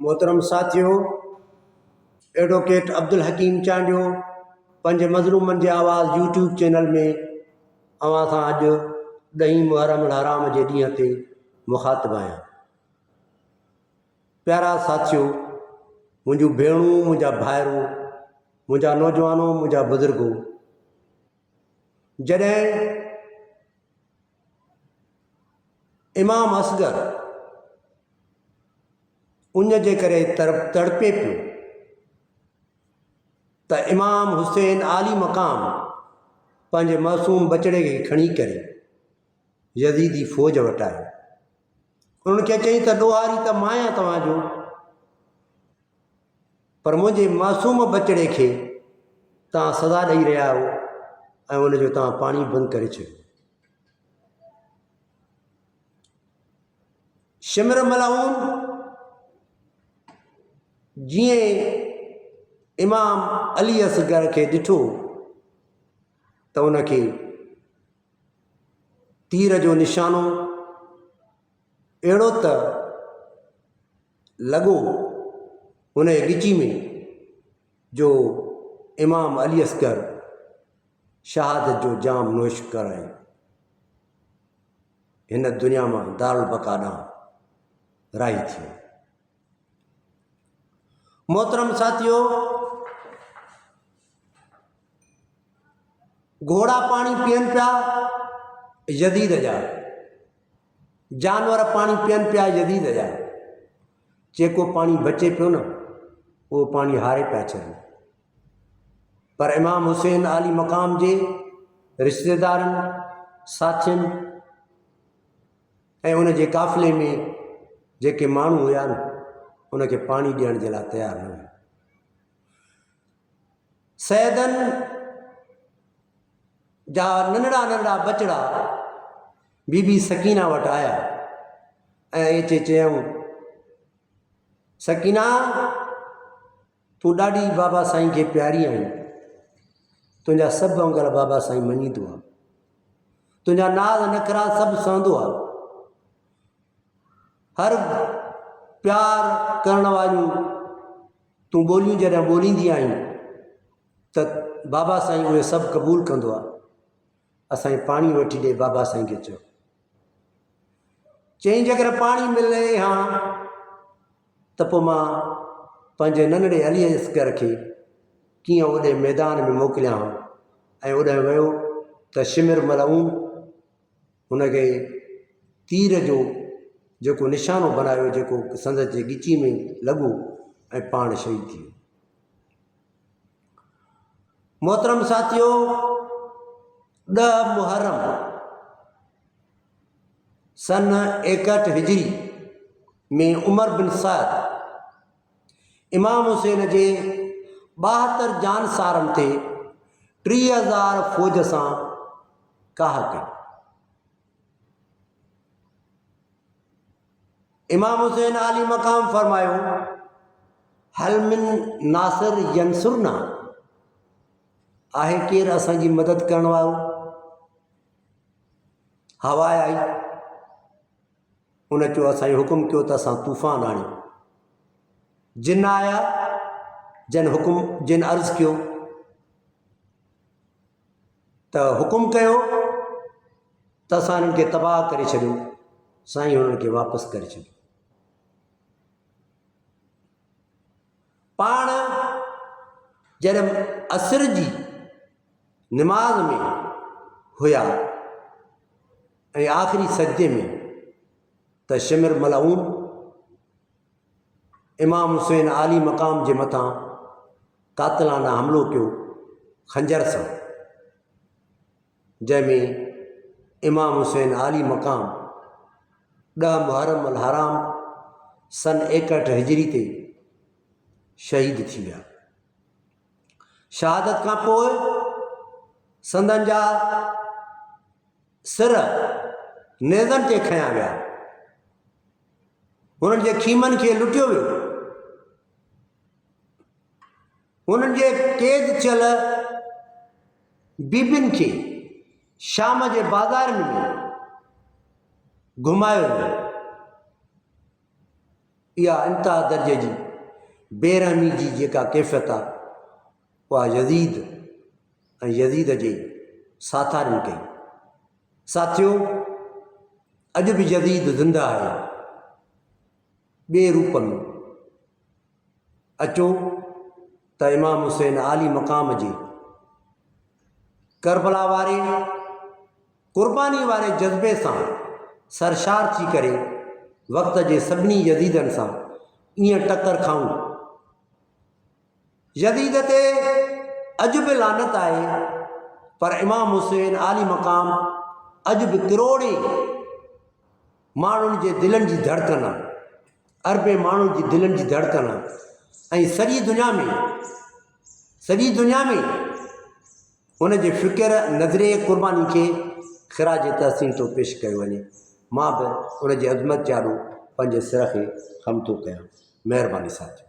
मोहतरम साथियों, एडवोकेट अब्दुल हकीम चांडियो पंज मज़लूमनि जे आवाज़ यूट्यूब चैनल में अवां सां अॼु 10 मुहर्रम हराम जे ॾींहं ते मुखातिब आहियां। प्यारा साथियों, मुंहिंजूं भेणूं, मुंहिंजा भाइरूं, मुंहिंजा नौजवानों, मुंहिंजा बुज़ुर्गो, जॾहिं इमाम असगर उन जे करे तड़पे पियो त इमाम हुसैन आली मक़ाम पंहिंजे मासूम बचड़े खे खणी करे यज़ीदी फ़ौज वटि आयो। उन्हनि खे चई त ॾोहारी त मां आहियां तव्हांजो, पर मुंहिंजे मासूम बचड़े खे तव्हां सज़ा ॾेई रहिया आहियो ऐं उनजो तव्हां पाणी बंदि करे छॾियो। शिमर मलाउन जीअं इमाम अली असगर खे ॾिठो त उनखे तीर जो निशानो अहिड़ो त लॻो हुन जे ॻिची में जो इमाम अली असगर शहादत जो जाम नोश कराए हिन दुनिया मां दारुल बका ॾांहुं राही थियो। मोहतरम साथियों, घोड़ा पानी पीअनि पिया यज़ीद जा, जानवर पानी पीअनि पिया यज़ीद जा, जेको पानी बचे पियो न उहो पानी हारे पिया छॾनि। पर इमाम हुसैन आली मक़ाम जे रिश्तेदारनि, साथियुनि ऐं उन जे काफ़िले में जेके माण्हू हुया न उनखे पाणी ॾियण जे लाइ तयारु न हुया। सैदनि जा नंढड़ा नंढड़ा बचड़ा बीबी सकीना वटि आया ऐं चयऊं, सकीना, तूं ॾाढी बाबा साईं खे प्यारी आहीं, तुंहिंजा सभु अंगल बाबा साईं मञींदो आहे, तुंहिंजा नाज़ नखरा सभु सहंदो आहे, हर प्यार करण वारियूं तूं ॿोलियूं जॾहिं ॿोलींदी आहीं त बाबा साईं उहे सभु क़बूलु कंदो आहे। असांखे पाणी वठी ॾे, बाबा साईं खे चयो। चई जेकर पाणी मिले हा त पोइ मां पंहिंजे नंढड़े अली असगर खे कीअं ओॾे मैदान में मोकिलियां ऐं ओॾे वियो त शिमिर मलाउन हुनखे तीर जो जेको निशानो बनायो, जेको संदसि जे ॻिची में लॻो ऐं पाण शहीद थी वियो। मोहतरम साथियों, 10 मुहर्रम सन 61 हिजरी में उमर बिन साद इमाम हुसैन जे 72 जानसारनि ते 30,000 फ़ौज सां काह कई। इमाम हुसैन आली मक़ाम फरमायो, हल मिन नासिर यंसुरना, आहे केरु असांजी मदद करण वारो? हवा आई, उन चयो असांखे हुकुम कयो त असां तूफ़ान आणियो। जिन आया, जिन अर्ज़ु कयो त हुकुम कयो त असां हिननि खे तबाह करे छॾियो। साईं हुननि खे वापसि करे छॾियो। पाण जॾहिं असर जी निमाज़ में हुया ऐं आख़िरी सजदे में त शिमिर मलाउन इमाम हुसैन आली मक़ाम जे मथां कातिलाना हमिलो कयो खंजर सां, जंहिंमें इमाम हुसैन आली मक़ाम 10 मुहर्रम अल हराम सन 61 हिजरी ते शहीद थी विया। शहादत खां पोइ संदन जा सिर नेज़नि ते खयां विया, हुननि जे खीमनि खे लुटियो वियो, हुननि जे क़ैद थियल बीबियुनि खे शाम जे बाज़ारनि में घुमायो वियो। इहा इंतिहा दर्जे जी बेरहमी जी जेका कैफ़ियत आहे उहा यज़ीद ऐं यज़ीद जे साथारनि कई। साथियो, अॼु बि यज़ीद ज़िंदा आहे ॿिए रूप में। अचो त इमाम हुसैन आली मक़ाम जे करबला वारे क़ुर्बानी वारे जज़्बे सां सरशार थी करे वक़्त जे सभिनी यज़ीदनि सां ईअं टकर खाऊं। यज़ीद ते अॼु बि लानत आहे, पर इमाम हुसैन आली मक़ाम अॼु बि करोड़े माण्हुनि जे दिलनि जी धड़कन आहे, अरबे माण्हुनि जी दिलनि जी धड़कन आहे ऐं सॼी दुनिया में उन जे फ़िक्र नज़रे क़ुर्बानी खे ख़िराज तहसीन थो पेश कयो वञे। मां बि उन जी अज़मत चालू पंहिंजे सिर खे ख़म थो कयां। महिरबानी साथियो।